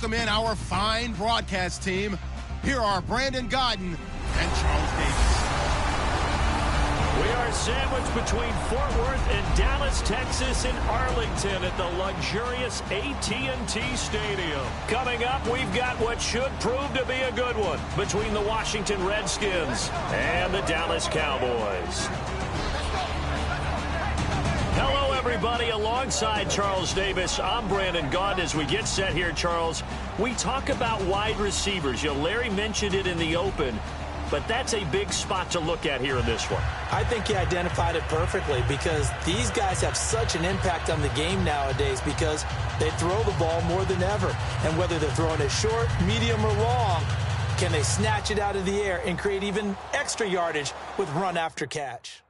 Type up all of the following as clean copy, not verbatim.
welcome in our fine broadcast team. Here are Brandon Gaudin and Charles Davis. We are sandwiched between Fort Worth and Dallas, Texas, and Arlington at the luxurious AT&T Stadium. Coming up, we've got what should prove to be a good one between the Washington Redskins and the Dallas Cowboys. Hello, everybody. Alongside Charles Davis, I'm Brandon Gaudin. As we get set here, Charles, we talk about wide receivers. Larry mentioned it in the open, but that's a big spot to look at here in this one. I think he identified it perfectly because these guys have such an impact on the game nowadays because they throw the ball more than ever. And whether they're throwing it short, medium, or long, can they snatch it out of the air and create even extra yardage with run after catch?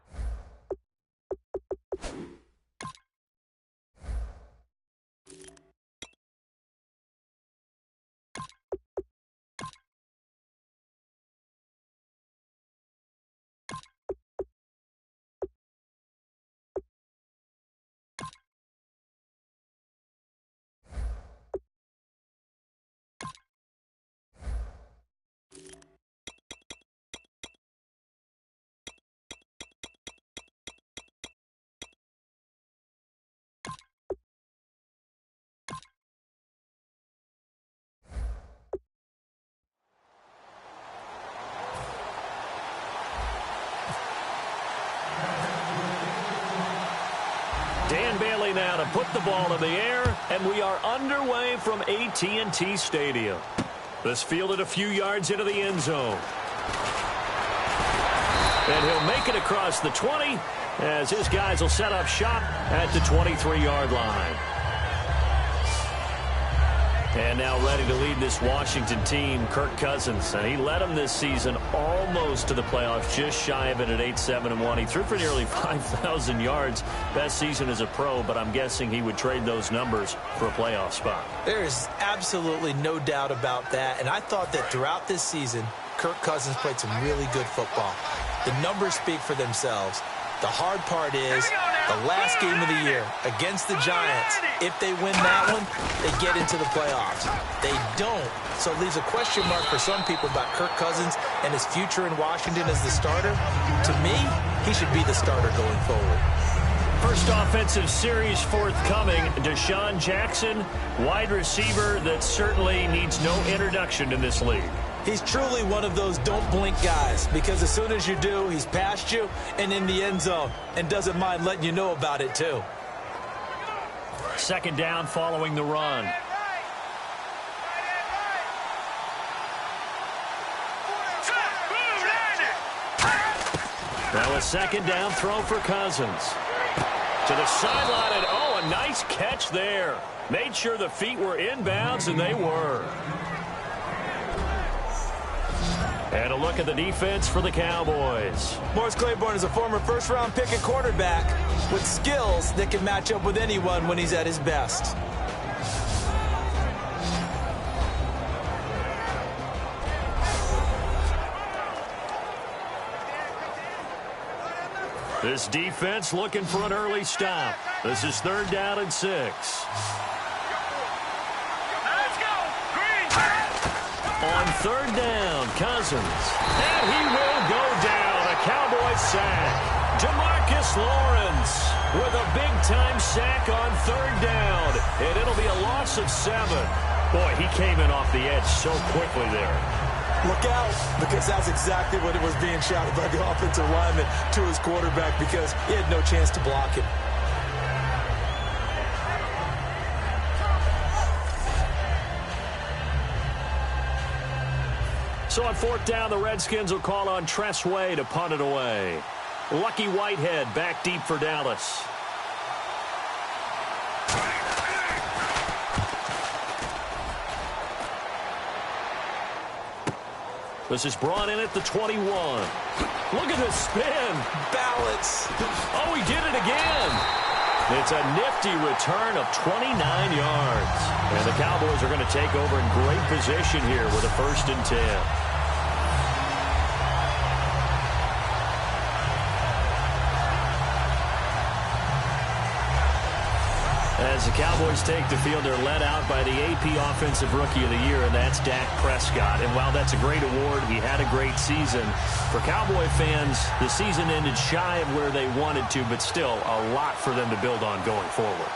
Dan Bailey now to put the ball in the air, and we are underway from AT&T Stadium. This fielded a few yards into the end zone. And he'll make it across the 20 as his guys will set up shop at the 23-yard line. And now ready to lead this Washington team, Kirk Cousins. And he led them this season almost to the playoffs, just shy of it at 8-7-1. He threw for nearly 5,000 yards. Best season as a pro, but I'm guessing he would trade those numbers for a playoff spot. There is absolutely no doubt about that. And I thought that throughout this season, Kirk Cousins played some really good football. The numbers speak for themselves. The hard part is the last game of the year against the Giants. If they win that one, they get into the playoffs. They don't. So it leaves a question mark for some people about Kirk Cousins and his future in Washington as the starter. To me, he should be the starter going forward. First offensive series forthcoming. Deshaun Jackson, wide receiver that certainly needs no introduction in this league. He's truly one of those don't blink guys because as soon as you do, he's past you and in the end zone and doesn't mind letting you know about it too. Second down following the run. Now a second down throw for Cousins. To the sideline, and oh, a nice catch there. Made sure the feet were inbounds, and they were. And a look at the defense for the Cowboys. Morris Claiborne is a former first-round pick at quarterback with skills that can match up with anyone when he's at his best. This defense looking for an early stop. This is 3rd down and 6. On 3rd down, Cousins. And he will go down. A Cowboy sack. Demarcus Lawrence with a big-time sack on 3rd down. And it'll be a loss of 7. Boy, he came in off the edge so quickly there. Look out, because that's exactly what it was being shouted by the offensive lineman to his quarterback because he had no chance to block him. So on 4th down, the Redskins will call on Tress Way to punt it away. Lucky Whitehead back deep for Dallas. This is brought in at the 21. Look at the spin. Balance. Oh, he did it again. It's a nifty return of 29 yards. And the Cowboys are going to take over in great position here with a 1st and 10. As As the Cowboys take the field, they're led out by the AP Offensive Rookie of the Year, and that's Dak Prescott. And while that's a great award, he had a great season. For Cowboy fans, the season ended shy of where they wanted to, but still a lot for them to build on going forward.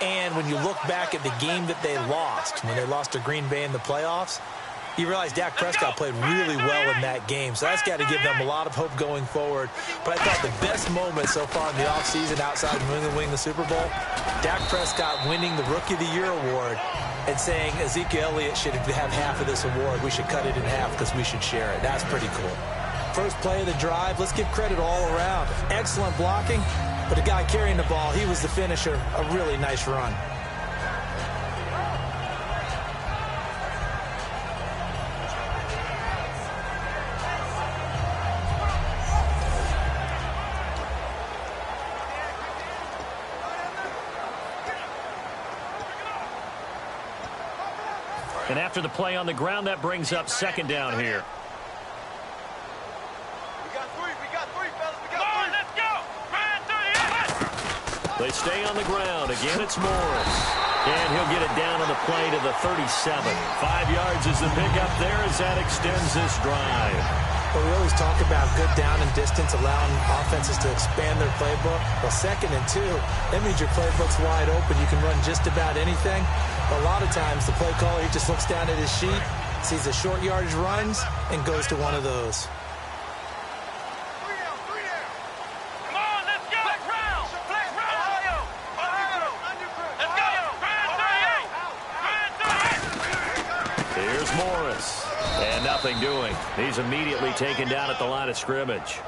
And when you look back at the game that they lost, when they lost to Green Bay in the playoffs, you realize Dak Prescott played really well in that game. So that's got to give them a lot of hope going forward. But I thought the best moment so far in the offseason outside of New England winning the Super Bowl, Dak Prescott winning the Rookie of the Year award and saying Ezekiel Elliott should have half of this award. We should cut it in half because we should share it. That's pretty cool. First play of the drive, let's give credit all around. Excellent blocking, but the guy carrying the ball, he was the finisher. A really nice run. And after the play on the ground, that brings up second down here. We got three, fellas. We got three. Let's go. They stay on the ground. Again, it's Morris. And he'll get it down on the play to the 37. 5 yards is the pickup there as that extends this drive. Well, we always talk about good down and distance, allowing offenses to expand their playbook. Well, 2nd and 2, that means your playbook's wide open. You can run just about anything. A lot of times, the play caller, he just looks down at his sheet, sees the short yardage runs, and goes to one of those. Come on, let's go. Flex round. Ohio. Let's go. Brand 38. Here's Morris. And nothing doing. He's immediately taken down at the line of scrimmage.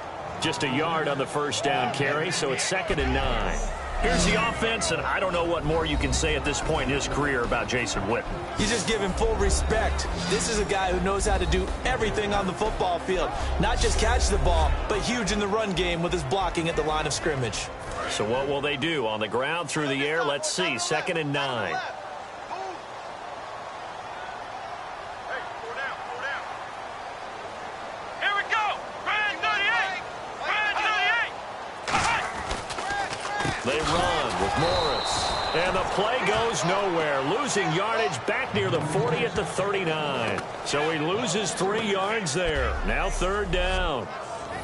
Just a yard on the first down carry, so it's 2nd and 9. Here's the offense, and I don't know what more you can say at this point in his career about Jason Witten. You just give him full respect. This is a guy who knows how to do everything on the football field. Not just catch the ball, but huge in the run game with his blocking at the line of scrimmage. So what will they do? On the ground, through the air? Let's see. 2nd and 9. They run with Morris. And the play goes nowhere. Losing yardage back near the 40 at the 39. So he loses 3 yards there. Now 3rd down.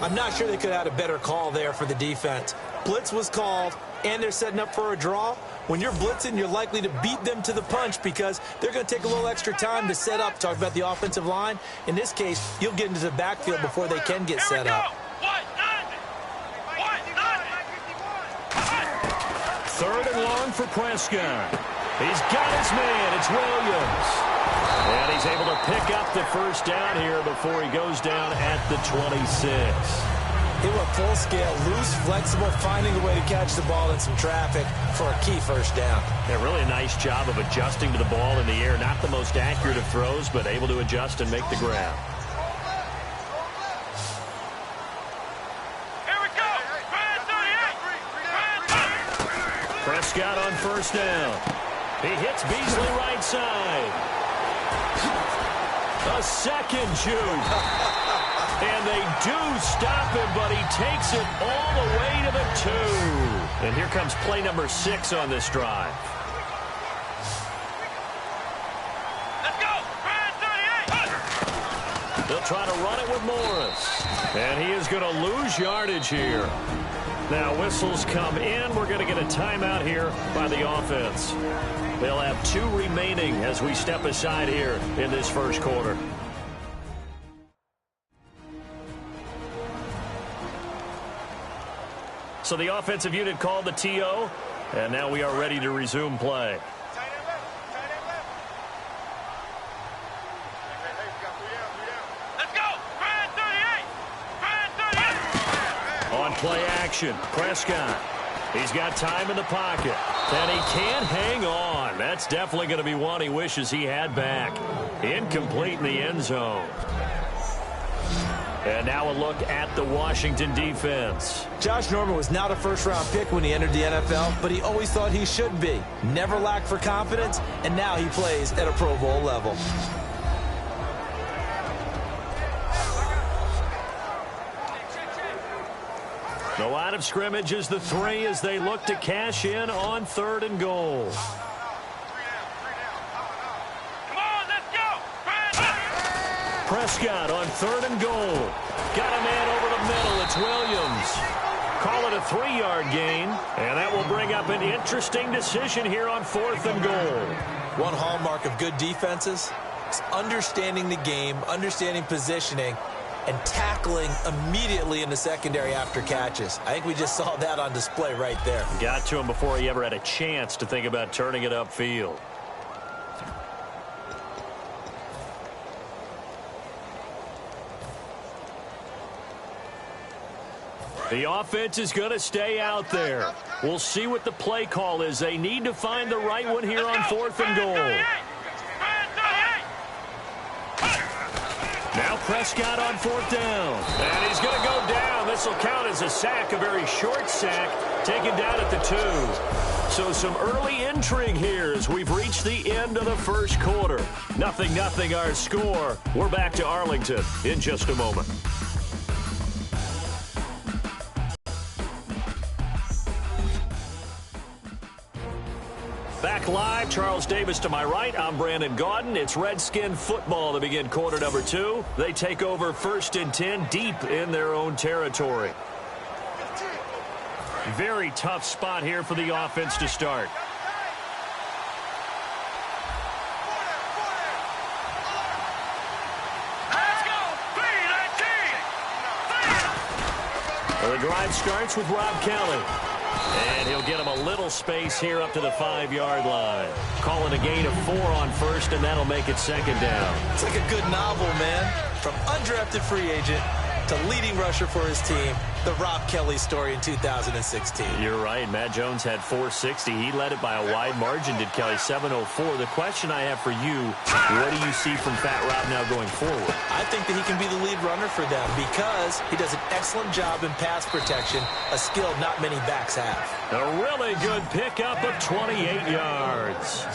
I'm not sure they could have had a better call there for the defense. Blitz was called, and they're setting up for a draw. When you're blitzing, you're likely to beat them to the punch because they're going to take a little extra time to set up. Talk about the offensive line. In this case, you'll get into the backfield before they can get set up. 3rd and long for Prescott. He's got his man. It's Williams. And he's able to pick up the first down here before he goes down at the 26. He went full scale, loose, flexible, finding a way to catch the ball in some traffic for a key first down. Yeah, really a nice job of adjusting to the ball in the air. Not the most accurate of throws, but able to adjust and make the grab. Prescott on first down. He hits Beasley right side. A second juke. And they do stop him, but he takes it all the way to the 2. And here comes play number 6 on this drive. Let's go. Brand 38. They'll try to run it with Morris. And he is going to lose yardage here. Now whistles come in. We're going to get a timeout here by the offense. They'll have 2 remaining as we step aside here in this first quarter. So the offensive unit called the TO, and now we are ready to resume play. Let's go. Brand 38. On play action, Prescott. He's got time in the pocket, and he can't hang on. That's definitely going to be one he wishes he had back. Incomplete in the end zone. And now a look at the Washington defense. Josh Norman was not a first-round pick when he entered the NFL, but he always thought he should be. Never lacked for confidence, and now he plays at a Pro Bowl level. The line of scrimmage is the 3 as they look to cash in on 3rd and goal. Come on, let's go. Prescott on 3rd and goal. Got a man over the middle. It's Williams. Call it a 3-yard gain, and that will bring up an interesting decision here on 4th and goal. One hallmark of good defenses is understanding the game, understanding positioning, and tackling immediately in the secondary after catches. I think we just saw that on display right there. Got to him before he ever had a chance to think about turning it upfield. The offense is going to stay out there. We'll see what the play call is. They need to find the right one here on 4th and goal. Now Prescott on 4th down. And he's going to go down. This will count as a sack, a very short sack, taken down at the 2. So some early intrigue here as we've reached the end of the first quarter. 0-0 our score. We're back to Arlington in just a moment. Back live, Charles Davis to my right. I'm Brandon Gaudin. It's Redskin football to begin quarter number 2. They take over 1st and 10 deep in their own territory. Very tough spot here for the offense to start. Let's go. Well, the drive starts with Rob Kelly. And he'll get him a little space here up to the 5-yard line. Calling a gain of 4 on 1st, and that'll make it 2nd down. It's like a good novel, man. From undrafted free agent to leading rusher for his team, the Rob Kelly story in 2016. You're right. Matt Jones had 460. He led it by a wide margin, did Kelly, 704. The question I have for you, what do you see from Fat Rob now going forward? I think that he can be the lead runner for them because he does an excellent job in pass protection, a skill not many backs have. A really good pickup of 28 yards.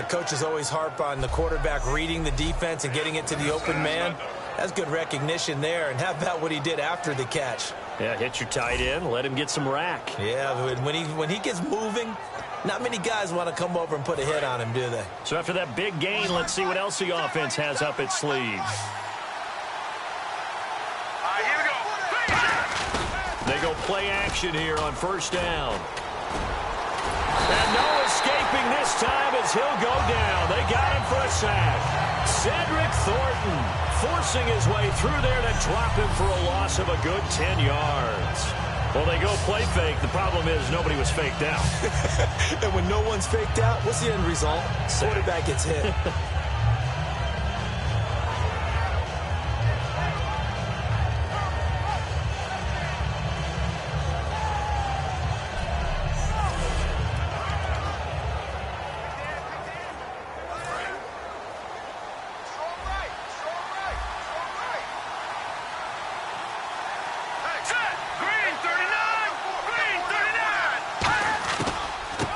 Coaches always harp on the quarterback reading the defense and getting it to the open man. That's good recognition there. And how about what he did after the catch? Yeah, hit your tight end, let him get some rack. Yeah, when he gets moving, not many guys want to come over and put a hit on him, do they? So after that big gain, let's see what else the offense has up its sleeves. Here we go. They go play action here on 1st down. And no escaping this time as he'll go down. They got him for a sack. Cedric Thornton forcing his way through there to drop him for a loss of a good 10 yards. Well, they go play fake. The problem is nobody was faked out. And when no one's faked out, what's the end result? Quarterback gets hit.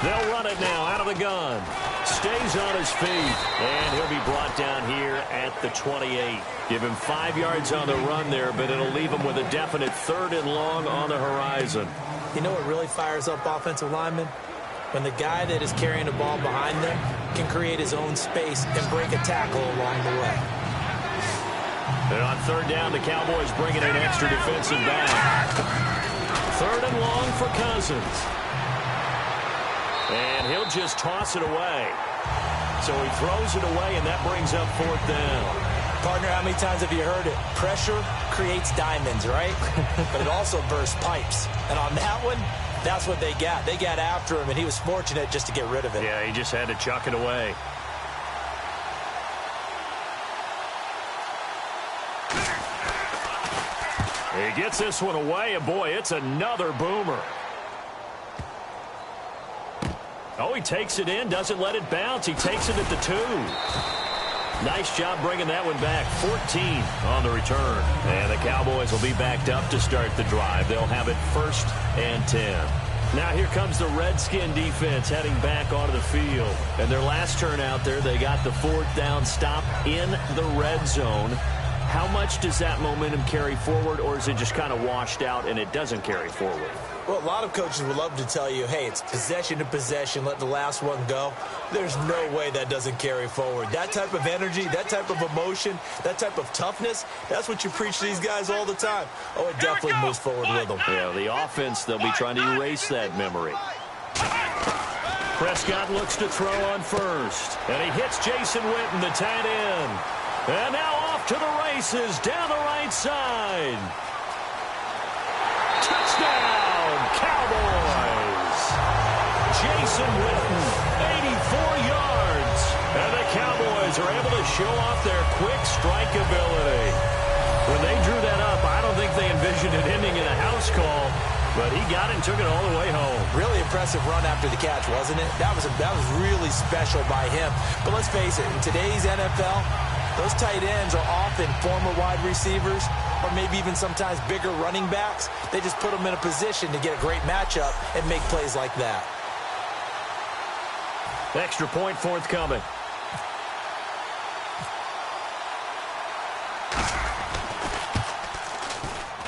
They'll run it now out of the gun. Stays on his feet, and he'll be brought down here at the 28. Give him 5 yards on the run there, but it'll leave him with a definite 3rd and long on the horizon. You know what really fires up offensive linemen? When the guy that is carrying the ball behind them can create his own space and break a tackle along the way. And on 3rd down, the Cowboys bringing an extra defensive back. 3rd and long for Cousins. And he'll just toss it away. So he throws it away, and that brings up 4th down. Partner, how many times have you heard it? Pressure creates diamonds, right? But it also bursts pipes. And on that one, that's what they got. They got after him, and he was fortunate just to get rid of it. Yeah, he just had to chuck it away. He gets this one away, and boy, it's another boomer. Oh, he takes it in, doesn't let it bounce. He takes it at the 2. Nice job bringing that one back. 14 on the return. And the Cowboys will be backed up to start the drive. They'll have it 1st and 10. Now here comes the Redskin defense heading back onto the field. And their last turn out there, they got the 4th down stop in the red zone. How much does that momentum carry forward, or is it just kind of washed out and it doesn't carry forward? Well, a lot of coaches would love to tell you, hey, it's possession to possession, let the last one go. There's no way that doesn't carry forward. That type of energy, that type of emotion, that type of toughness, that's what you preach to these guys all the time. Oh, it definitely moves forward with them. Yeah, the offense, they'll be trying to erase that memory. Prescott looks to throw on first, and he hits Jason Witten, the tight end. And now off to the races down the right side. Touchdown, Cowboys. Jason Witten, 84 yards. And the Cowboys are able to show off their quick strike ability. When they drew that up, I don't think they envisioned it ending in a house call, but he got it and took it all the way home. Really impressive run after the catch, wasn't it? That was really special by him. But let's face it, in today's NFL, those tight ends are often former wide receivers or maybe even sometimes bigger running backs. They just put them in a position to get a great matchup and make plays like that. Extra point forthcoming.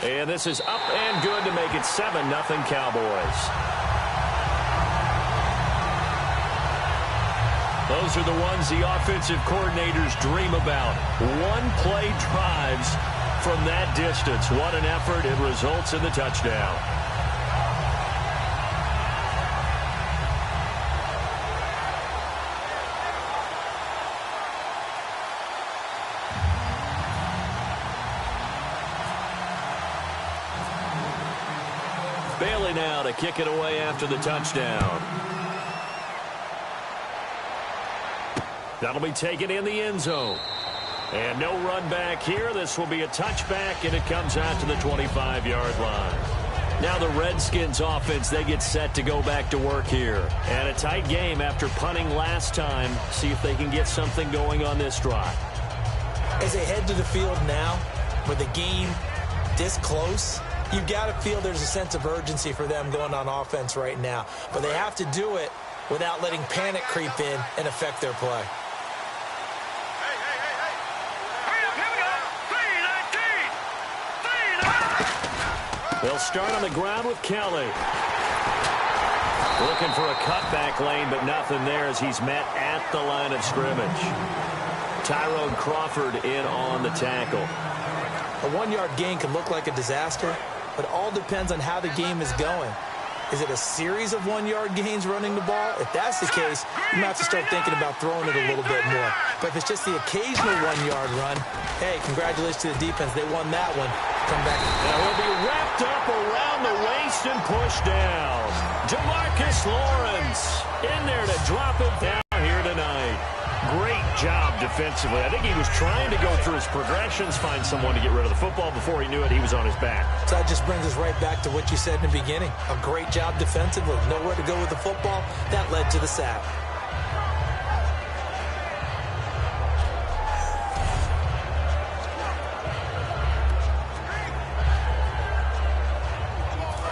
And this is up and good to make it 7-0 Cowboys. Those are the ones the offensive coordinators dream about. One-play drives from that distance. What an effort. It results in the touchdown. Bailey now to kick it away after the touchdown. That'll be taken in the end zone. And no run back here. This will be a touchback, and it comes out to the 25-yard line. Now the Redskins offense, they get set to go back to work here. And a tight game after punting last time. See if they can get something going on this drive. As they head to the field now, with the game this close, you've got to feel there's a sense of urgency for them going on offense right now. But they have to do it without letting panic creep in and affect their play. They'll start on the ground with Kelly. Looking for a cutback lane, but nothing there as he's met at the line of scrimmage. Tyrone Crawford in on the tackle. A one-yard gain can look like a disaster, but it all depends on how the game is going. Is it a series of one-yard gains running the ball? If that's the case, you might have to start thinking about throwing it a little bit more. But if it's just the occasional one-yard run, hey, congratulations to the defense. They won that one. Come back. Now he'll be wrapped up around the waist and pushed down. Demarcus Lawrence in there to drop it down here tonight. Great job defensively. I think he was trying to go through his progressions, find someone to get rid of the football. Before he knew it, he was on his back. So that just brings us right back to what you said in the beginning. A great job defensively. Nowhere to go with the football. That led to the sack.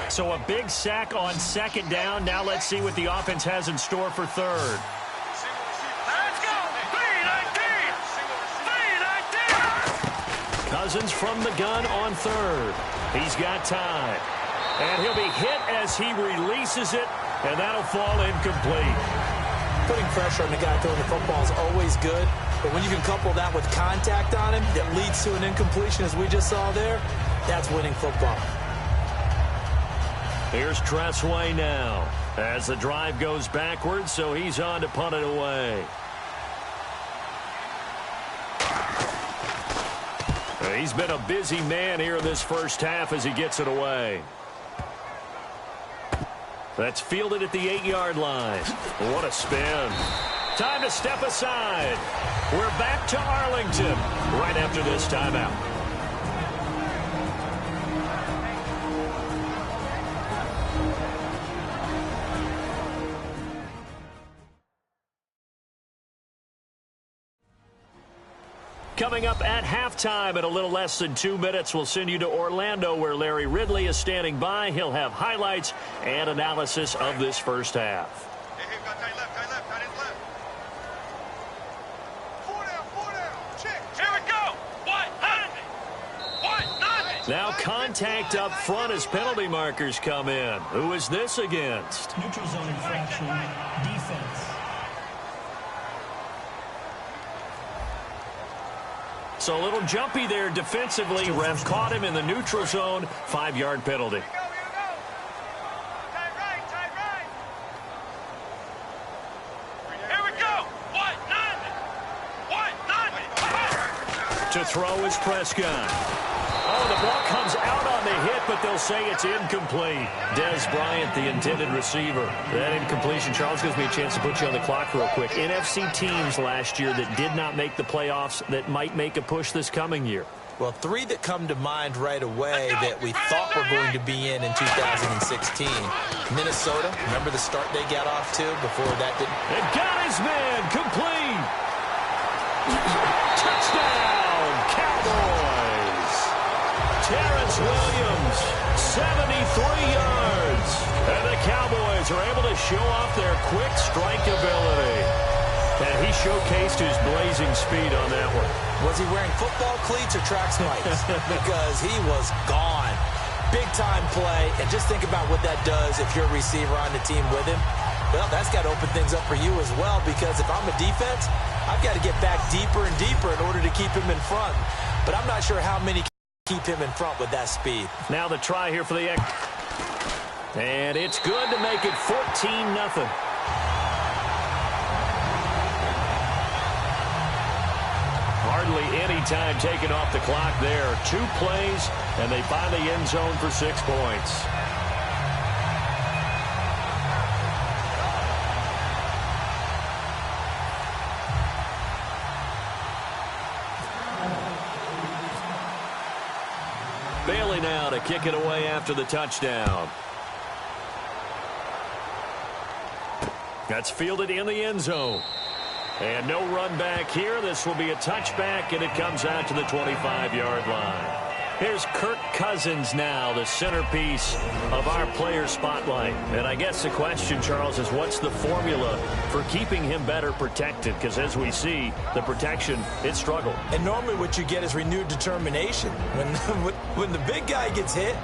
So a big sack on second down. Now let's see what the offense has in store for third. Cousins from the gun on third. He's got time. And he'll be hit as he releases it, and that'll fall incomplete. Putting pressure on the guy throwing the football is always good, but when you can couple that with contact on him that leads to an incompletion, as we just saw there, that's winning football. Here's Tressway now as the drive goes backwards, so he's on to punt it away. He's been a busy man here in this first half as he gets it away. That's fielded at the 8-yard line. What a spin. Time to step aside. We're back to Arlington right after this timeout. Coming up at halftime in a little less than 2 minutes, we'll send you to Orlando where Larry Ridley is standing by. He'll have highlights and analysis of this first half. Hey, got tight left, tight left, tight end left. 4 down, check. Here we go. What? Now contact up front as penalty markers come in. Who is this against? Neutral zone infraction, defense. So a little jumpy there defensively. Ref caught him in the neutral zone. 5-yard penalty. To throw is Prescott. Oh, the ball comes out on the hit, but they'll say it's incomplete. Dez Bryant, the intended receiver. That incompletion, Charles, gives me a chance to put you on the clock real quick. NFC teams last year that did not make the playoffs that might make a push this coming year. Well, 3 that come to mind right away that we thought were going to be in 2016. Minnesota, remember the start they got off to before that didn't? And got his man, complete. Touchdown, Cowboys. Terrence Williams, 73 yards. And the Cowboys are able to show off their quick strike ability. And he showcased his blazing speed on that one. Was he wearing football cleats or track spikes? Because he was gone. Big-time play. And just think about what that does if you're a receiver on the team with him. Well, that's got to open things up for you as well, because if I'm a defense, I've got to get back deeper and deeper in order to keep him in front. But I'm not sure how many can keep him in front with that speed. Now the try here for the X. And it's good to make it 14-0. Hardly any time taken off the clock there. 2 plays, and they find the end zone for 6 points. Bailey now to kick it away after the touchdown. That's fielded in the end zone. And no run back here. This will be a touchback, and it comes out to the 25-yard line. Here's Kirk Cousins now, the centerpiece of our player spotlight. And I guess the question, Charles, is what's the formula for keeping him better protected? Because as we see, the protection, it struggled. And normally what you get is renewed determination. When the big guy gets hit,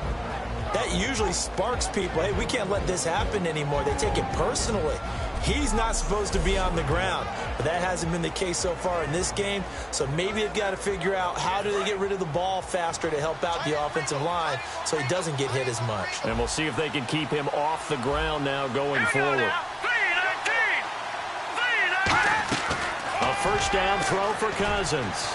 that usually sparks people. Hey, we can't let this happen anymore. They take it personally. He's not supposed to be on the ground, but that hasn't been the case so far in this game. So maybe they've got to figure out how do they get rid of the ball faster to help out the offensive line so he doesn't get hit as much. And we'll see if they can keep him off the ground now going forward. A first down throw for Cousins.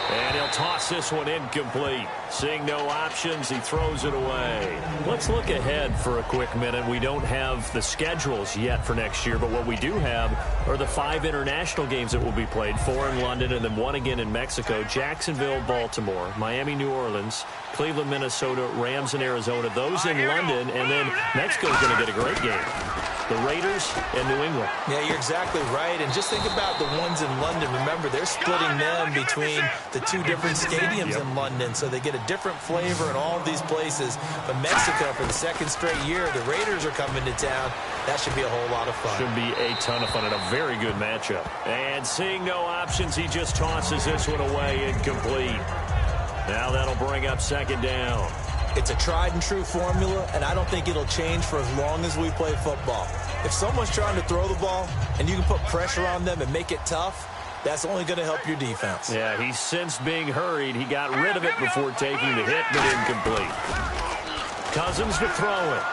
And he'll toss this one incomplete. Seeing no options, he throws it away. Let's look ahead for a quick minute. We don't have the schedules yet for next year, but what we do have are the 5 international games that will be played, 4 in London and then 1 again in Mexico, Jacksonville, Baltimore, Miami, New Orleans, Cleveland, Minnesota, Rams, and Arizona. Those in London, and then Mexico's going to get a great game. The Raiders and New England. Yeah, you're exactly right. And just think about the ones in London. Remember, they're splitting them between the 2 different stadiums in London, so they get a different flavor in all of these places. But Mexico, for the 2nd straight year, the Raiders are coming to town. That should be a whole lot of fun. Should be a ton of fun and a very good matchup. And seeing no options, he just tosses this one away, incomplete. Now that'll bring up 2nd down. It's a tried-and-true formula, and I don't think it'll change for as long as we play football. If someone's trying to throw the ball and you can put pressure on them and make it tough, that's only going to help your defense. Yeah, he's sensed being hurried. He got rid of it before taking the hit, but incomplete. Cousins to throw it.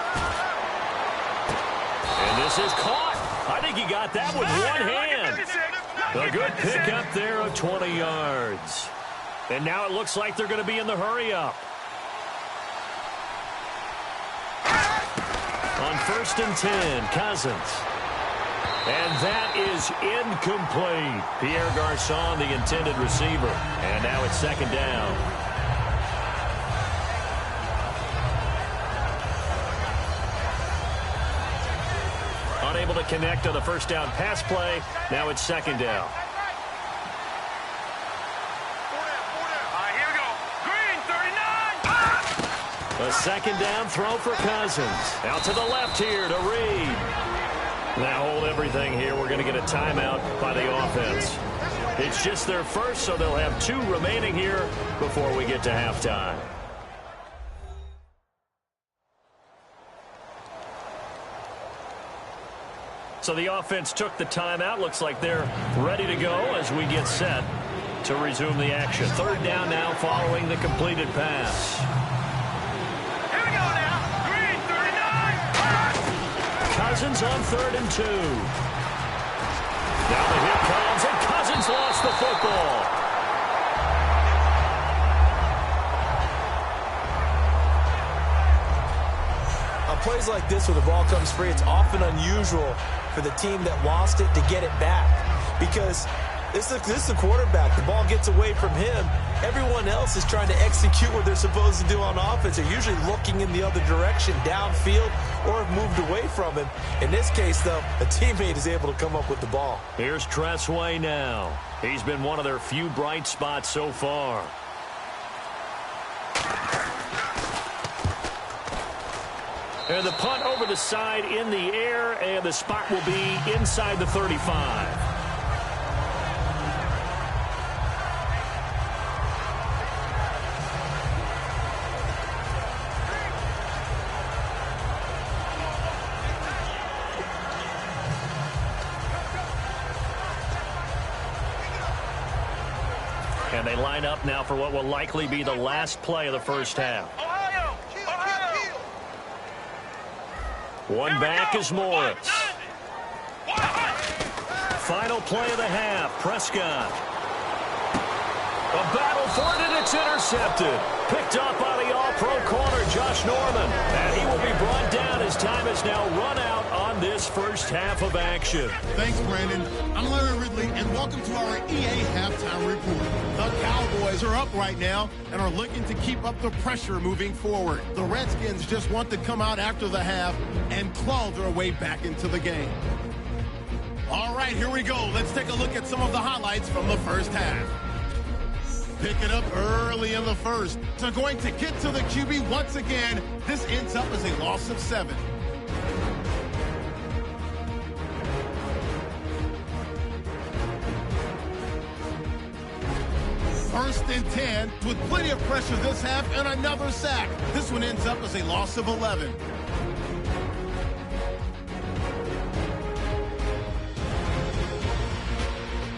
And this is caught. I think he got that with one hand. A good pickup there of 20 yards. And now it looks like they're going to be in the hurry-up. On 1st and 10, Cousins. And that is incomplete. Pierre Garçon, the intended receiver. And now it's 2nd down. Unable to connect on the first down pass play. Now it's 2nd down. A 2nd down throw for Cousins. Out to the left here to Reed. Now hold everything here. We're going to get a timeout by the offense. It's just their first, so they'll have 2 remaining here before we get to halftime. So the offense took the timeout. Looks like they're ready to go as we get set to resume the action. 3rd down now following the completed pass. Here we go now. Green, 39. Cousins on 3rd and 2. Now the hit comes, and Cousins lost the football. On plays like this where the ball comes free, it's often unusual for the team that lost it to get it back, because this is the quarterback. The ball gets away from him. Everyone else is trying to execute what they're supposed to do on offense. They're usually looking in the other direction, downfield, or have moved away from him. In this case, though, a teammate is able to come up with the ball. Here's Tressway now. He's been one of their few bright spots so far. And the punt over the side in the air, and the spot will be inside the 35. And they line up now for what will likely be the last play of the first half. Ohio! Ohio! One back is Morris. Final play of the half. Prescott. A battle for it, and it's intercepted. Picked up by the all-pro corner, Josh Norman. And he will be brought down as time has now run out on this first half of action. Thanks, Brandon. I'm Larry Ridley, and welcome to our EA Halftime Report. The Cowboys are up right now and are looking to keep up the pressure moving forward. The Redskins just want to come out after the half and claw their way back into the game. All right, here we go. Let's take a look at some of the highlights from the first half. Pick it up early in the first. So going to get to the QB once again. This ends up as a loss of 7. First and 10 with plenty of pressure this half and another sack. This one ends up as a loss of 11.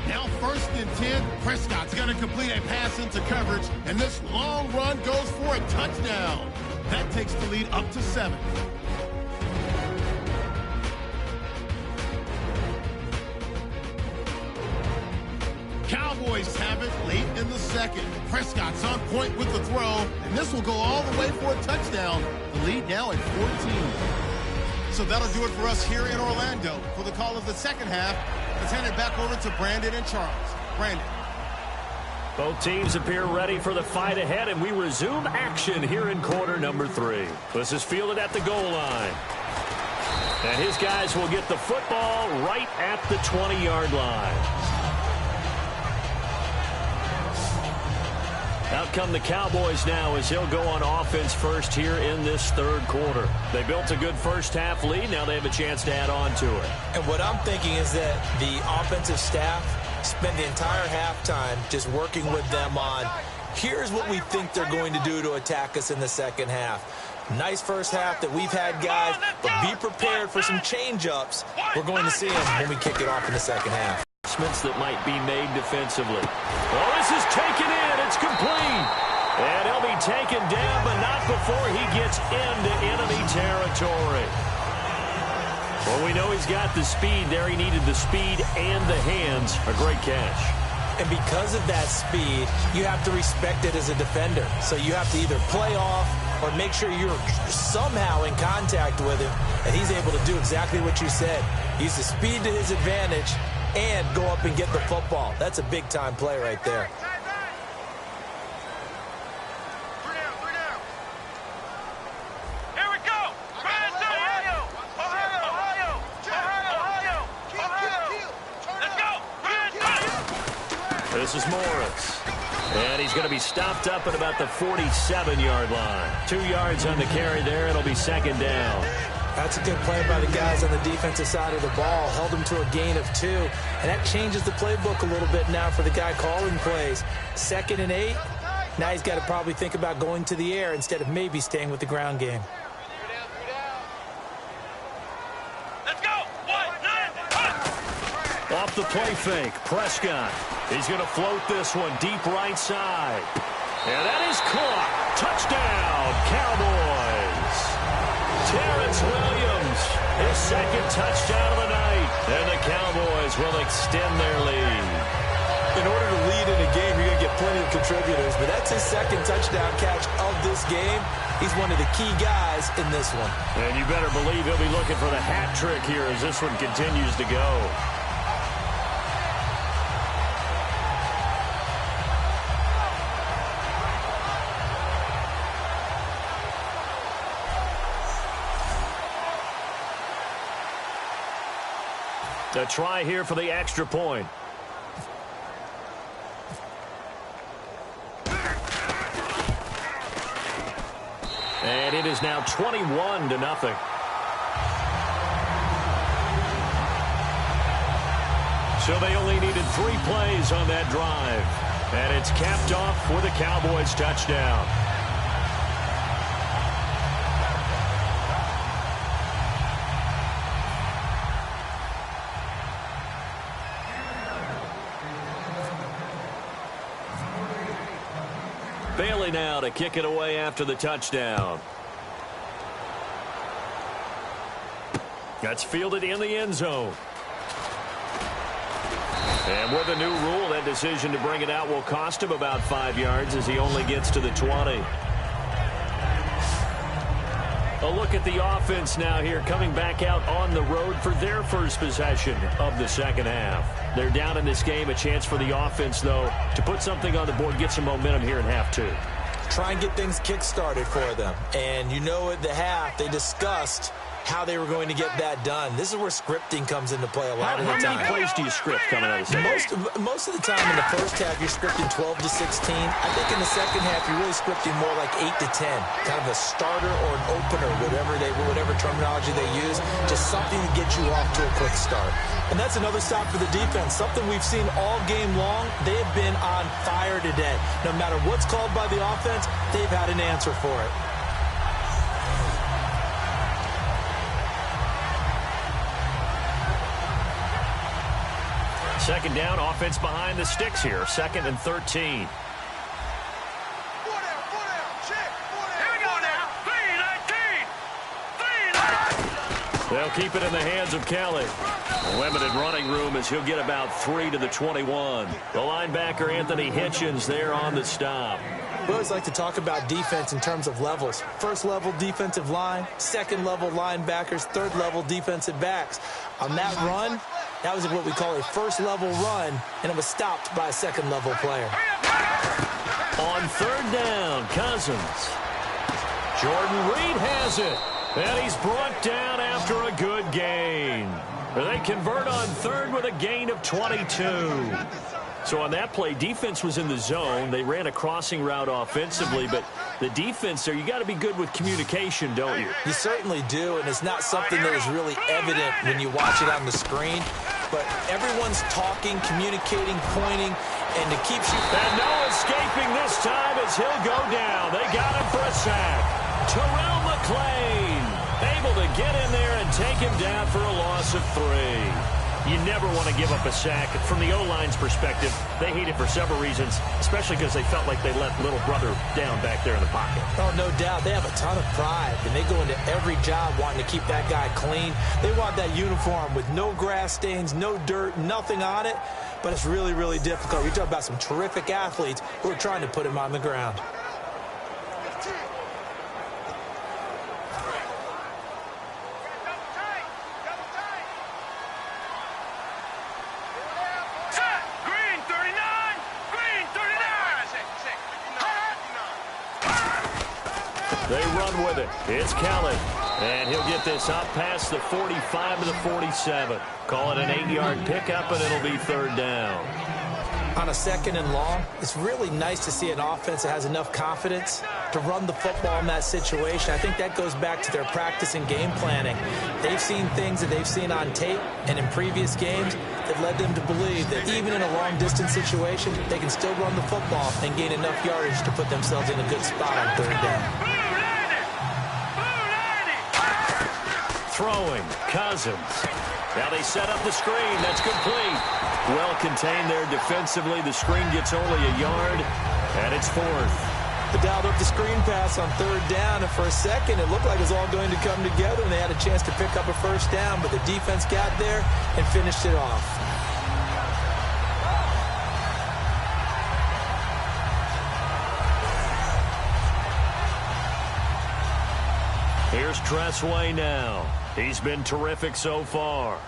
Now first and 10, Prescott's going to complete a pass into coverage, and this long run goes for a touchdown. That takes the lead up to 7. Cowboys have it late in the second. Prescott's on point with the throw, and this will go all the way for a touchdown. The lead now at 14. So that'll do it for us here in Orlando. For the call of the second half, let's hand it back over to Brandon and Charles. Brandon. Both teams appear ready for the fight ahead, and we resume action here in quarter number 3. This is fielded at the goal line. And his guys will get the football right at the 20-yard line. Out come the Cowboys now as he'll go on offense first here in this third quarter. They built a good first half lead. Now they have a chance to add on to it. And what I'm thinking is that the offensive staff spend the entire halftime just working with them on, here's what we think they're going to do to attack us in the second half. Nice first half that we've had, guys, but be prepared for some change-ups. We're going to see them when we kick it off in the second half. That might be made defensively. Oh, this is taken in. It's complete. And he'll be taken down, but not before he gets into enemy territory. Well, we know he's got the speed there. He needed the speed and the hands. A great catch. And because of that speed, you have to respect it as a defender. So you have to either play off or make sure you're somehow in contact with him. And he's able to do exactly what you said. Use the speed to his advantage and go up and get the football. That's a big-time play right there. 3 down. Here we go. Ohio. Let's go. This is Morris. And he's going to be stopped up at about the 47-yard line. 2 yards on the carry there. It'll be second down. That's a good play by the guys on the defensive side of the ball. Held them to a gain of 2. And that changes the playbook a little bit now for the guy calling plays. 2nd and 8. Now he's got to probably think about going to the air instead of maybe staying with the ground game. Let's go. 1, 9, 1. Off the play fake, Prescott. He's going to float this one deep right side. And that is caught. Touchdown, Cowboys. Terrence Williams, his 2nd touchdown of the night. And the Cowboys will extend their lead. In order to lead in a game, you're going to get plenty of contributors, but that's his 2nd touchdown catch of this game. He's one of the key guys in this one. And you better believe he'll be looking for the hat trick here as this one continues to go. A try here for the extra point. And it is now 21-0. So they only needed 3 plays on that drive. And it's capped off with a Cowboys touchdown. Bailey now to kick it away after the touchdown. That's fielded in the end zone. And with a new rule, that decision to bring it out will cost him about 5 yards as he only gets to the 20. A look at the offense now here, coming back out on the road for their first possession of the second half. They're down in this game. A chance for the offense, though, to put something on the board, get some momentum here in half 2. Try and get things kick-started for them. And you know at the half, they discussed how they were going to get that done. This is where scripting comes into play a lot of the time. How many plays do you script coming out of the second? Most of the time in the first half, you're scripting 12 to 16. I think in the second half, you're really scripting more like 8 to 10. Kind of a starter or an opener, whatever terminology they use. Just something to get you off to a quick start. And that's another stop for the defense. Something we've seen all game long. They have been on fire today. No matter what's called by the offense, they've had an answer for it. Second down, offense behind the sticks here. 2nd and 13. They'll keep it in the hands of Kelly. Limited running room as he'll get about 3 to the 21. The linebacker, Anthony Hitchens, there on the stop. We always like to talk about defense in terms of levels. First level defensive line, second level linebackers, third level defensive backs. On that run, that was what we call a first level run, and it was stopped by a second level player. On 3rd down, Cousins. Jordan Reed has it. And he's brought down after a good gain. They convert on 3rd with a gain of 22. So on that play, defense was in the zone. They ran a crossing route offensively, but the defense there, you got to be good with communication, don't you? You certainly do, and it's not something that is really evident when you watch it on the screen. But everyone's talking, communicating, pointing, and to keep you... And no escaping this time as he'll go down. They got him for a sack. Terrell McClain able to get in there and take him down for a loss of 3. You never want to give up a sack. From the O-line's perspective, they hate it for several reasons, especially because they felt like they let little brother down back there in the pocket. Oh, no doubt. They have a ton of pride, and they go into every job wanting to keep that guy clean. They want that uniform with no grass stains, no dirt, nothing on it, but it's really, really difficult. You're talking about some terrific athletes who are trying to put him on the ground. They run with it. It's Kelly. And he'll get this up past the 45 to the 47. Call it an 8-yard pickup, and it'll be 3rd down. On a 2nd and long, it's really nice to see an offense that has enough confidence to run the football in that situation. I think that goes back to their practice and game planning. They've seen things that they've seen on tape and in previous games that led them to believe that even in a long-distance situation, they can still run the football and gain enough yardage to put themselves in a good spot on 3rd down. Throwing, Cousins. Now they set up the screen. That's complete. Well contained there defensively. The screen gets only a yard, and it's 4th. They dialed up the screen pass on 3rd down, and for a second it looked like it was all going to come together, and they had a chance to pick up a 1st down, but the defense got there and finished it off. Here's Tressway now. He's been terrific so far.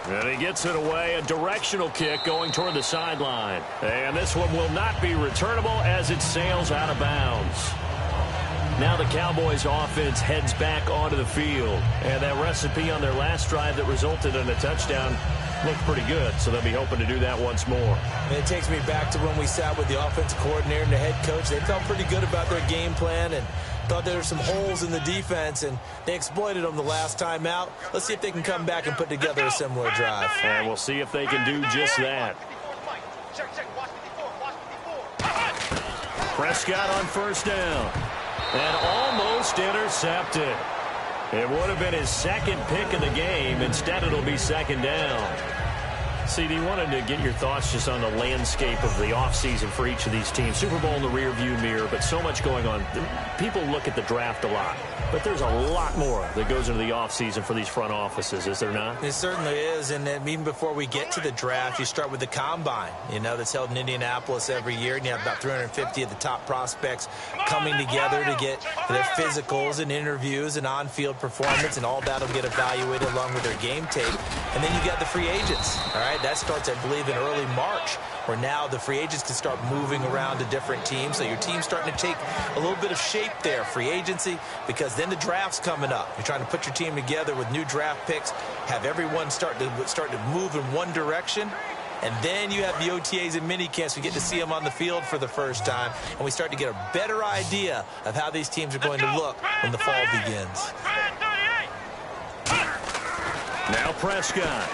And he gets it away, a directional kick going toward the sideline. And this one will not be returnable as it sails out of bounds. Now the Cowboys offense heads back onto the field. And that recipe on their last drive that resulted in a touchdown looked pretty good, so they'll be hoping to do that once more. And it takes me back to when we sat with the offensive coordinator and the head coach. They felt pretty good about their game plan and thought there were some holes in the defense, and they exploited them the last time out. Let's see if they can come back and put together a similar drive. And we'll see if they can do just that. Prescott on 1st down. And almost intercepted. It would have been his 2nd pick of the game. Instead, it'll be 2nd down. CD, wanted to get your thoughts just on the landscape of the offseason for each of these teams. Super Bowl in the rearview mirror, but so much going on. People look at the draft a lot, but there's a lot more that goes into the offseason for these front offices, is there not? It certainly is, and even before we get to the draft, you start with the Combine, that's held in Indianapolis every year, and you have about 350 of the top prospects coming together to get their physicals and interviews and on-field performance, and all that will get evaluated along with their game tape. And then you got the free agents, all right? That starts, I believe, in early March, where now the free agents can start moving around to different teams. So your team's starting to take a little bit of shape there, free agency, because then the draft's coming up. You're trying to put your team together with new draft picks, have everyone start to move in one direction. And then you have the OTAs and minicamps. We get to see them on the field for the first time, and we start to get a better idea of how these teams are going to look when the fall begins. Now Prescott.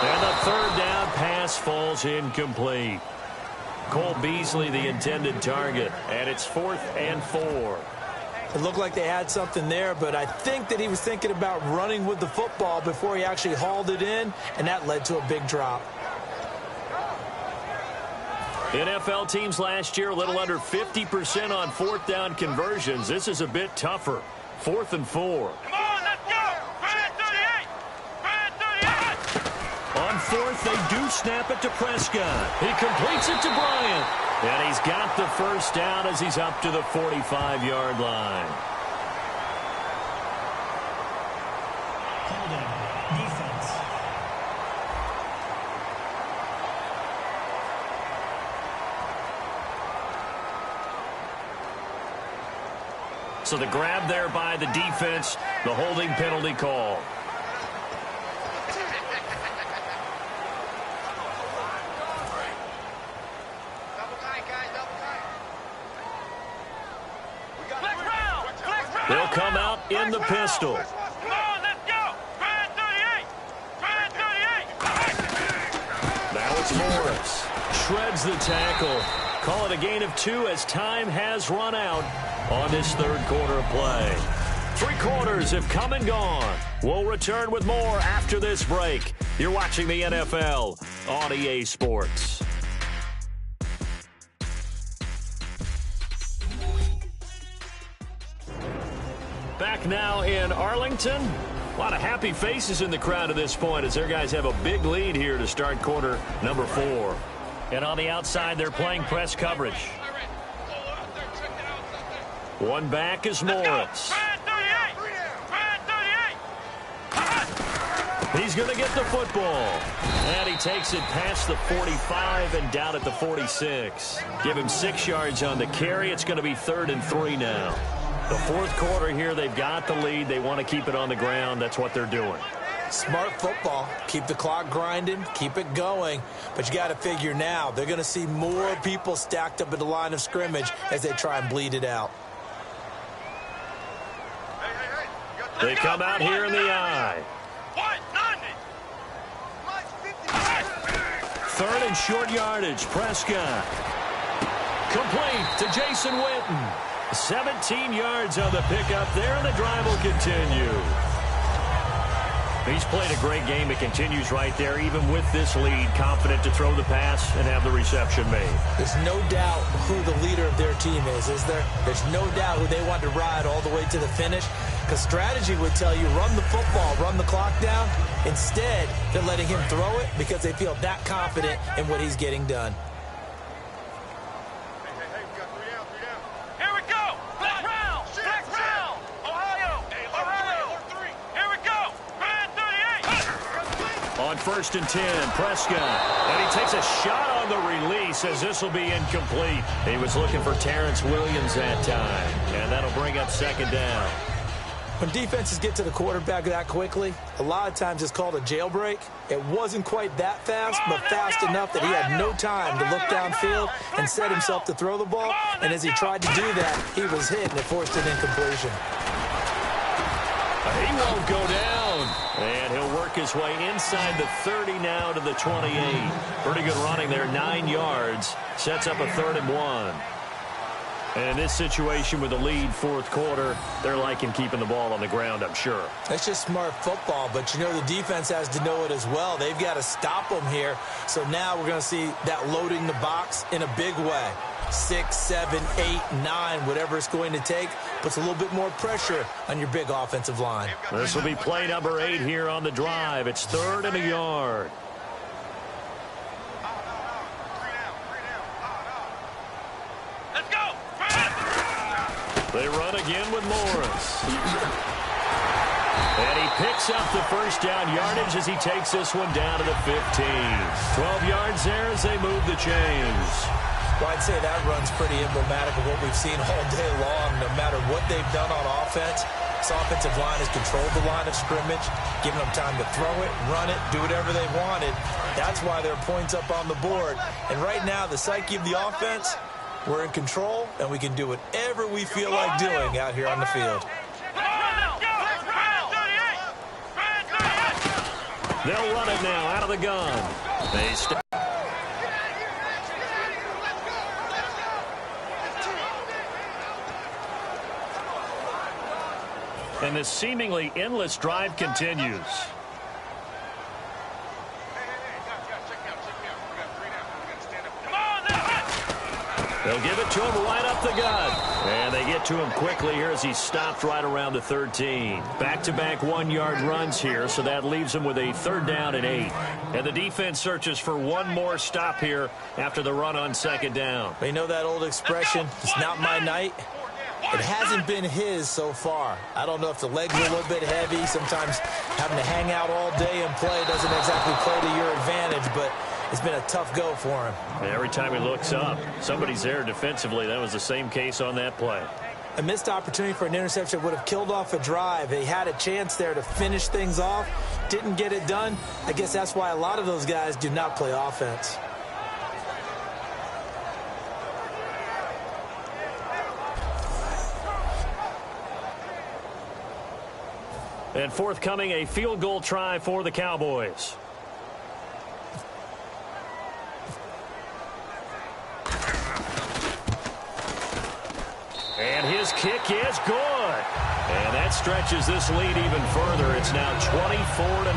And the 3rd down pass falls incomplete. Cole Beasley, the intended target, and it's 4th and 4. It looked like they had something there, but I think that he was thinking about running with the football before he actually hauled it in, and that led to a big drop. NFL teams last year a little under 50% on 4th down conversions. This is a bit tougher. 4th and 4. Come on, let's go! 38! On 4th, they do snap it to Prescott. He completes it to Bryant. And he's got the 1st down as he's up to the 45-yard line. Holding. Defense. So the grab there by the defense, the holding penalty call. They'll come out in the pistol. Come on, let's go! 38! 38! Now it's Morris. Shreds the tackle. Call it a gain of 2 as time has run out on this 3rd quarter of play. 3 quarters have come and gone. We'll return with more after this break. You're watching the NFL on EA Sports. Back now in Arlington. A lot of happy faces in the crowd at this point as their guys have a big lead here to start quarter number 4. And on the outside, they're playing press coverage. One back is Morris. He's going to get the football. And he takes it past the 45 and down at the 46. Give him 6 yards on the carry. It's going to be 3rd and 3 now. The fourth quarter here, they've got the lead. They want to keep it on the ground. That's what they're doing. Smart football. Keep the clock grinding. Keep it going. But you got to figure now, they're going to see more people stacked up at the line of scrimmage as they try and bleed it out. They come out here in the eye. Third and short yardage. Prescott. Complete to Jason Witten. 17 yards on the pickup there, and the drive will continue. He's played a great game. It continues right there, even with this lead, confident to throw the pass and have the reception made. There's no doubt who the leader of their team is there? There's no doubt who they want to ride all the way to the finish, because strategy would tell you run the football, run the clock down. Instead, they're letting him throw it because they feel that confident in what he's getting done. On 1st and 10, Prescott. And he takes a shot on the release as this will be incomplete. He was looking for Terrence Williams that time. And that'll bring up 2nd down. When defenses get to the quarterback that quickly, a lot of times it's called a jailbreak. It wasn't quite that fast, but fast enough that he had no time to look downfield and set himself to throw the ball. And as he tried to do that, he was hit and it forced an incompletion. He won't go down. And he'll work his way inside the 30 now to the 28. Pretty good running there, 9 yards. Sets up a 3rd and 1. And in this situation with the lead, 4th quarter, they're liking keeping the ball on the ground, I'm sure. That's just smart football, but you know the defense has to know it as well. They've got to stop them here. So now we're going to see that loading the box in a big way. 6, 7, 8, 9, whatever it's going to take, puts a little bit more pressure on your big offensive line. This will be play number 8 here on the drive. It's 3rd and a yard. Let's go! They run again with Morris. And he picks up the 1st down yardage as he takes this one down to the 15. 12 yards there as they move the chains. Well, I'd say that run's pretty emblematic of what we've seen all day long. No matter what they've done on offense, this offensive line has controlled the line of scrimmage, giving them time to throw it, run it, do whatever they wanted. That's why there are points up on the board. And right now, the psyche of the offense, we're in control, and we can do whatever we feel like doing out here on the field. They'll run it now out of the gun. They stop. And this seemingly endless drive continues. They'll give it to him right up the gut. And they get to him quickly here as he's stopped right around the 13. Back-to-back 1-yard runs here, so that leaves him with a 3rd down and 8. And the defense searches for one more stop here after the run on 2nd down. But you know that old expression, it's not my night? It hasn't been his so far. I don't know if the legs are a little bit heavy. Sometimes having to hang out all day and play doesn't exactly play to your advantage, but it's been a tough go for him. And every time he looks up, somebody's there defensively. That was the same case on that play. A missed opportunity for an interception would have killed off a drive. They had a chance there to finish things off. Didn't get it done. I guess that's why a lot of those guys do not play offense. And forthcoming, a field goal try for the Cowboys. And his kick is good. And that stretches this lead even further. It's now 24-0.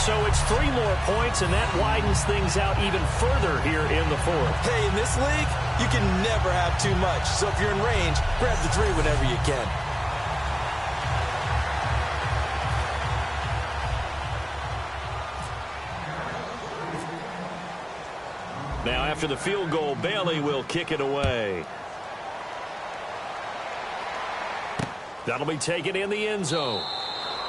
So it's 3 more points, and that widens things out even further here in the 4th. Hey, in this league, you can never have too much. So if you're in range, grab the 3 whenever you can. Now, after the field goal, Bailey will kick it away. That'll be taken in the end zone.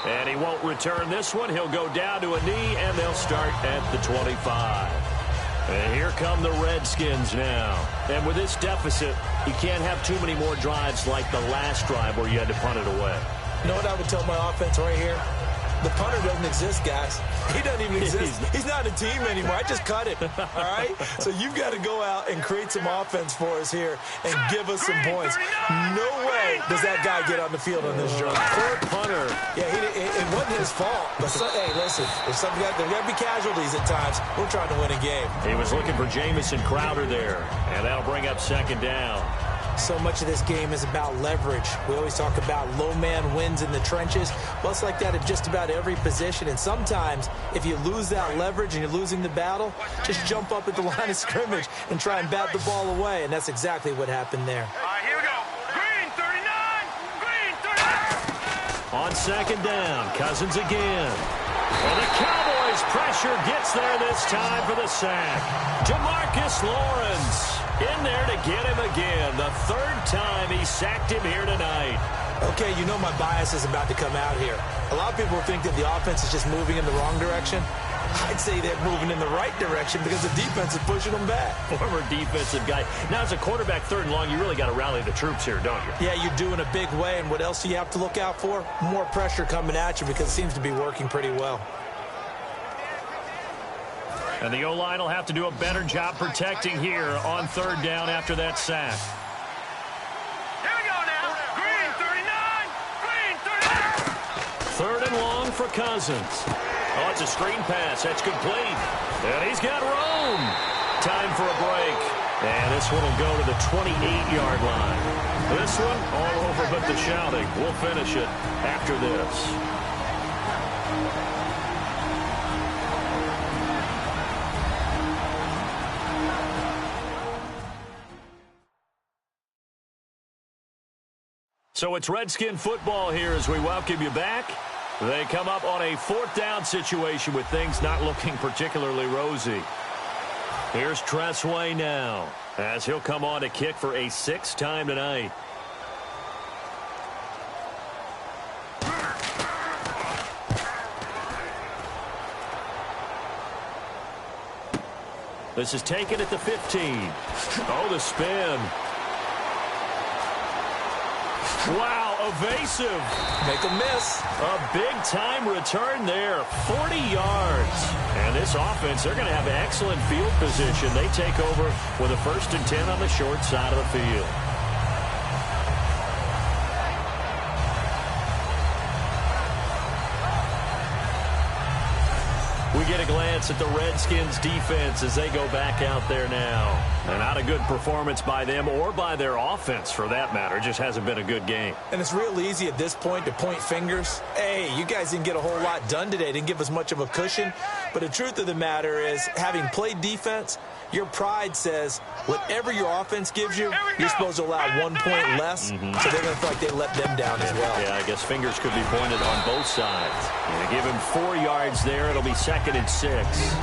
And he won't return this one. He'll go down to a knee, and they'll start at the 25. And here come the Redskins now. And with this deficit, you can't have too many more drives like the last drive where you had to punt it away. You know what I would tell my offense right here? The punter doesn't exist, guys. He doesn't even exist. He's not a team anymore. I just cut it, all right? So you've got to go out and create some offense for us here and give us some points. No way does that guy get on the field on this drive. Poor punter. Yeah, it wasn't his fault. But hey, listen, there's got to be casualties at times. We're trying to win a game. He was looking for Jamison Crowder there, and that'll bring up second down. So much of this game is about leverage. We always talk about low man wins in the trenches. Well, it's like that at just about every position. And sometimes, if you lose that leverage and you're losing the battle, just jump up at the line of scrimmage and try and bat the ball away. And that's exactly what happened there. All right, here we go. Green 39. Green 39. On second down, Cousins again. And the Cowboys' pressure gets there this time for the sack. Demarcus Lawrence in there to get him again. The third time he sacked him here tonight. Okay, you know my bias is about to come out here. A lot of people think that the offense is just moving in the wrong direction. I'd say they're moving in the right direction because the defense is pushing them back. Former defensive guy. Now, as a quarterback, third and long, you really got to rally the troops here, don't you? Yeah, you do in a big way. And what else do you have to look out for? More pressure coming at you because it seems to be working pretty well. And the O-line will have to do a better job protecting here on third down after that sack. Here we go now. Green 39. Green 39. Third and long for Cousins. Oh, it's a screen pass. That's complete. And he's got room. Time for a break. And this one will go to the 28-yard line. This one, all over but the shouting. We'll finish it after this. So it's Redskin football here as we welcome you back. They come up on a fourth down situation with things not looking particularly rosy. Here's Tressway now as he'll come on to kick for a sixth time tonight. This is taken at the 15. Oh, the spin. Wow, evasive. Make a miss. A big-time return there, 40 yards. And this offense, they're going to have excellent field position. They take over with a 1st and 10 on the short side of the field. We get a glance at the Redskins defense as they go back out there now. And not a good performance by them or by their offense for that matter. It just hasn't been a good game. And it's real easy at this point to point fingers. Hey, you guys didn't get a whole lot done today. Didn't give us much of a cushion. But the truth of the matter is, having played defense, your pride says whatever your offense gives you, you're supposed to allow 1 point less. So they're going to feel like they let them down as well. Yeah, I guess fingers could be pointed on both sides. And give him 4 yards there. It'll be 2nd and 6.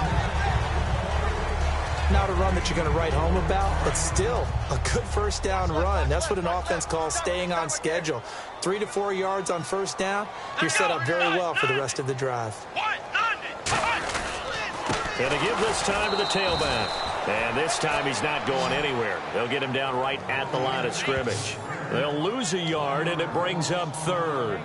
Not a run that you're going to write home about, but still a good first down run. That's what an offense calls staying on schedule. 3 to 4 yards on first down, you're set up very well for the rest of the drive. And to give this time to the tailback. And this time he's not going anywhere. They'll get him down right at the line of scrimmage. They'll lose a yard, and it brings up 3rd.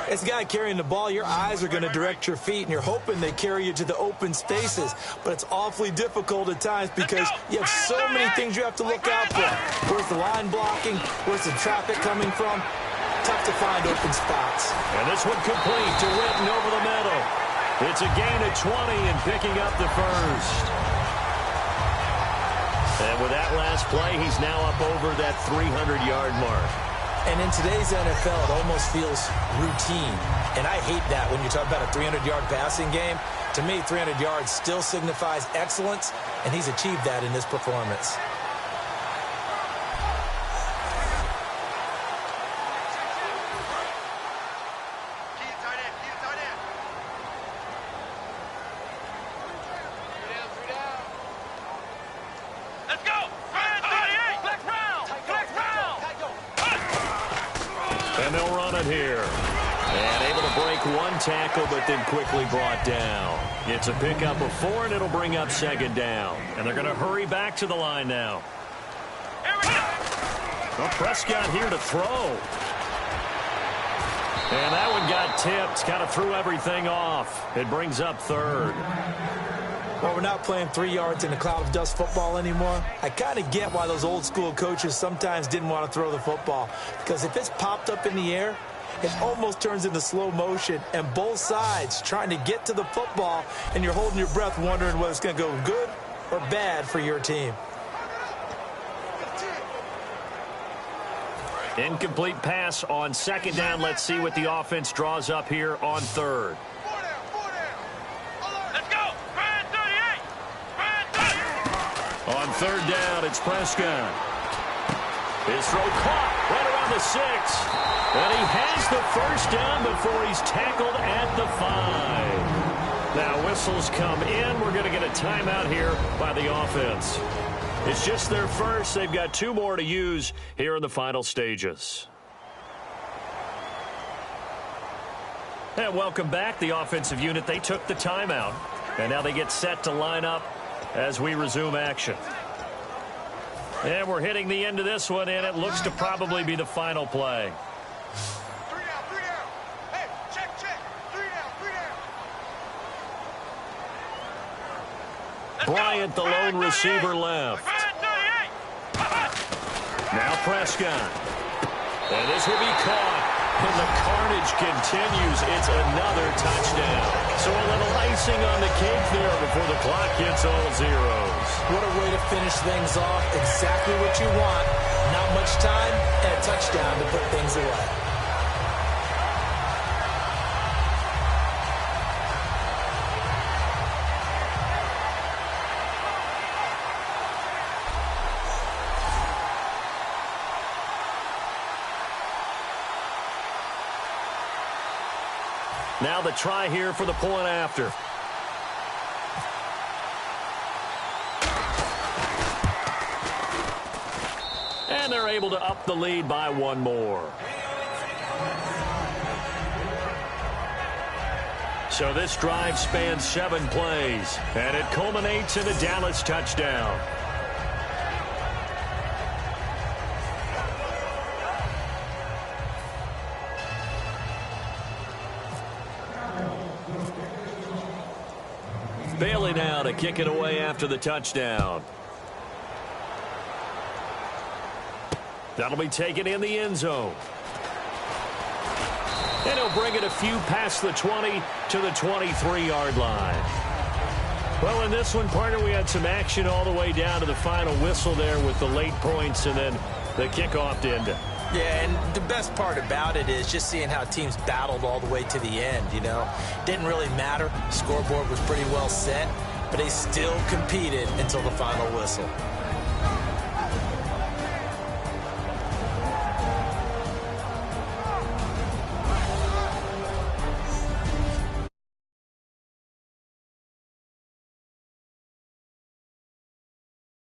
As a guy carrying the ball, your eyes are going to direct your feet, and you're hoping they carry you to the open spaces. But it's awfully difficult at times because you have so many things you have to look out for. Where's the line blocking? Where's the traffic coming from? Tough to find open spots. And this one complete to Witten over the middle. It's a gain of 20 and picking up the 1st. And with that last play, he's now up over that 300-yard mark. And in today's NFL, it almost feels routine. And I hate that when you talk about a 300-yard passing game. To me, 300 yards still signifies excellence, and he's achieved that in this performance. one tackle, but then quickly brought down. It's a pickup of 4, and it'll bring up second down. And they're going to hurry back to the line now. Here we go. Well, Prescott here to throw. And that one got tipped. Kind of threw everything off. It brings up third. Well, we're not playing 3 yards in a cloud of dust football anymore. I kind of get why those old school coaches sometimes didn't want to throw the football. Because if it's popped up in the air, it almost turns into slow motion. And both sides trying to get to the football, and you're holding your breath wondering whether it's going to go good or bad for your team. Incomplete pass on second down. Let's see what the offense draws up here on third. Let's go. Brand 38. Brand 38. On third down, it's Prescott. His throw caught right around the 6. And he has the first down before he's tackled at the 5. Now whistles come in. We're going to get a timeout here by the offense. It's just their first. They've got 2 more to use here in the final stages. And welcome back, the offensive unit. They took the timeout, and now they get set to line up as we resume action. And we're hitting the end of this one, and it looks to probably be the final play. 3 down, 3 down. Hey, check. 3 down, 3 down. Bryant, the lone receiver, left. Brand 38. Now Prescott. And this will be caught. And the carnage continues. It's another touchdown. So a little icing on the cake there before the clock hits all zeros. What a way to finish things off. Exactly what you want. Not much time and a touchdown to put things away. Now the try here for the point after. And they're able to up the lead by 1 more. So this drive spans 7 plays, and it culminates in a Dallas touchdown. Bailey now to kick it away after the touchdown. That'll be taken in the end zone. And he'll bring it a few past the 20 to the 23-yard line. Well, in this one, partner, we had some action all the way down to the final whistle there with the late points and then the kickoff to end it. Yeah, and the best part about it is just seeing how teams battled all the way to the end, you know. Didn't really matter. Scoreboard was pretty well set, but they still competed until the final whistle.